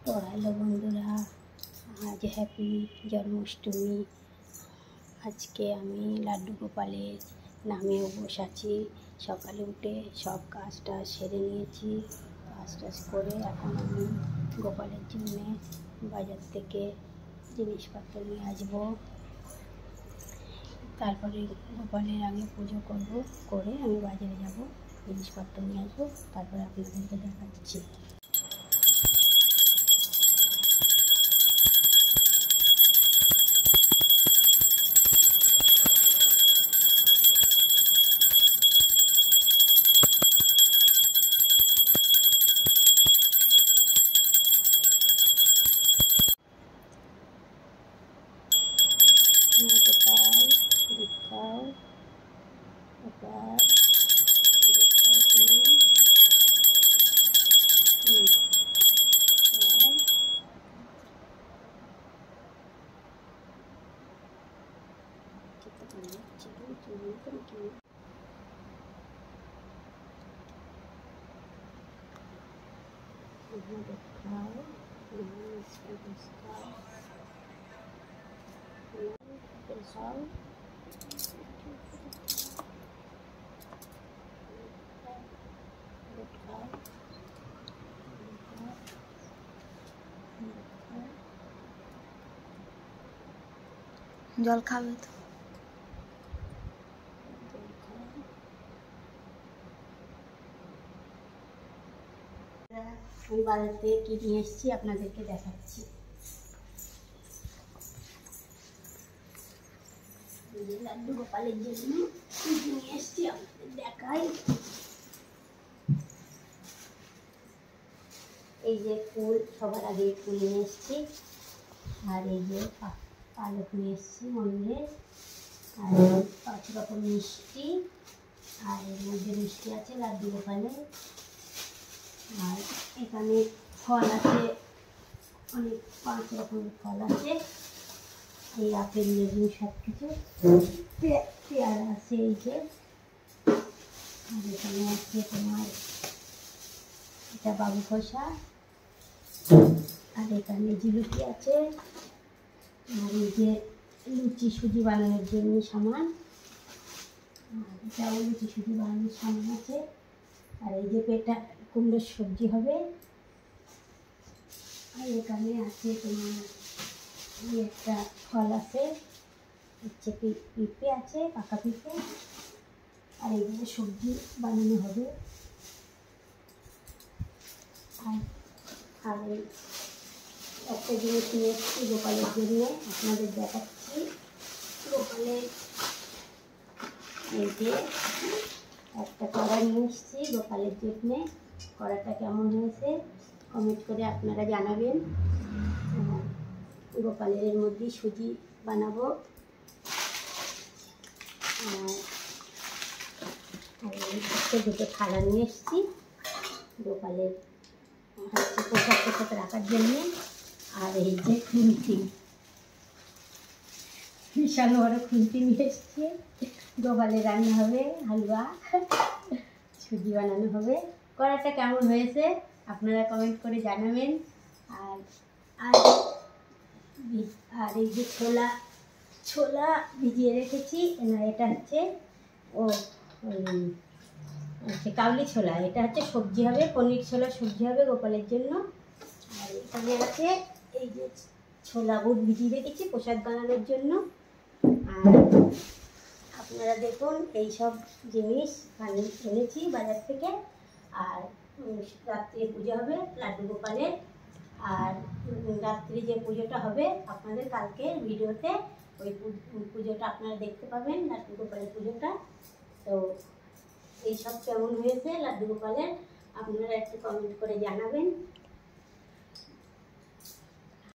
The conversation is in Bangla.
তো হ্যালো বন্ধুরা, আজ হ্যাপি জন্মাষ্টমী। আজকে আমি লাড্ডু গোপালের নামে উপোস আছি। সকালে উঠে সব কাজটা সেরে নিয়েছি। কাজ করে এখন আমি গোপালের জন্য বাজার থেকে জিনিসপত্র নিয়ে আসবো। তারপরে গোপালের আগে পুজো করব, করে আমি বাজারে যাব, জিনিসপত্র নিয়ে আসবো। তারপরে আপনাদেরকে দেখাচ্ছি। গোপাল দেখাও, গোপাল দেখাও জল খাবে তো? আমি বাজার থেকে কি নিয়ে এসেছি আপনাদেরকে দেখাচ্ছি। লাড্ডু গোপালের জন্য কি নিয়ে এসেছি আপনাদের দেখাই। এই যে ফুল, সবার আগে ফুল নিয়ে এসেছি, আর এই যে পালক নিয়ে এসেছি মন্দিরে, আর 5 রকম মিষ্টি, আর এর মধ্যে মিষ্টি আছে লাড্ডু গোপালের। আর এখানে ফল আছে অনেক, 5 রকমের ফল আছে। এই আপেল লেবু সব কিছু, পেয়ারা আছে এই যে। আর এখানে আছে তোমার এটা বাবু খোসা, আর এখানে জিলিপি আছে, আর এই যে লুচি সুজি বানানোর জন্য সামান, আর এটাও লুচি সুজি বানানোর সামান আছে। আর এই যে পেটা কুমড়োর সবজি হবে। আর এখানে আছে তোমার একটা ফল আছে, হচ্ছে পিঁপে আছে, পাকা পিঁপে। আর এইগুলো সবজি বানানো হবে। আর একটা জিনিস নিয়ে এসেছি গোপালের জন্য, আপনাদের দেখাচ্ছি। গোপালের এই যে একটা কড়া নিয়ে এসেছি গোপালের জন্য। কড়াটা কেমন হয়েছে কমেন্ট করে আপনারা জানাবেন। গোপালের মধ্যে সুজি বানাবো। আর দুটো থালা নিয়ে এসেছি গোপালের পোশাক পোশাক রাখার জন্যে। আর এই যে খুন্তি, বিশাল বড় খুন্তি নিয়ে এসেছি। গোপালের রান্না হবে, হালুয়া সুজি বানানো হবে। কড়াটা কেমন হয়েছে আপনারা কমেন্ট করে জানাবেন। আর আর এই যে ছোলা ভিজিয়ে রেখেছি, এটা হচ্ছে কাবলি ছোলা। এটা হচ্ছে সবজি হবে, পনির ছোলা সবজি হবে গোপালের জন্য। আর এখানে আছে এই যে ছোলা বুট ভিজিয়ে রেখেছি প্রসাদ বানানোর জন্য। আর আপনারা দেখুন এই সব জিনিস এনেছি বাজার থেকে। আর রাত্রে পুজো হবে লাড্ডু গোপালের। আর রাত্রি যে পুজোটা হবে আপনাদের কালকে ভিডিওতে, ওই পুজোটা আপনারা দেখতে পাবেন, লাড্ডু গোপালের পুজোটা। তো এই সব কেমন হয়েছে লাড্ডু গোপালের আপনারা একটু কমেন্ট করে জানাবেন।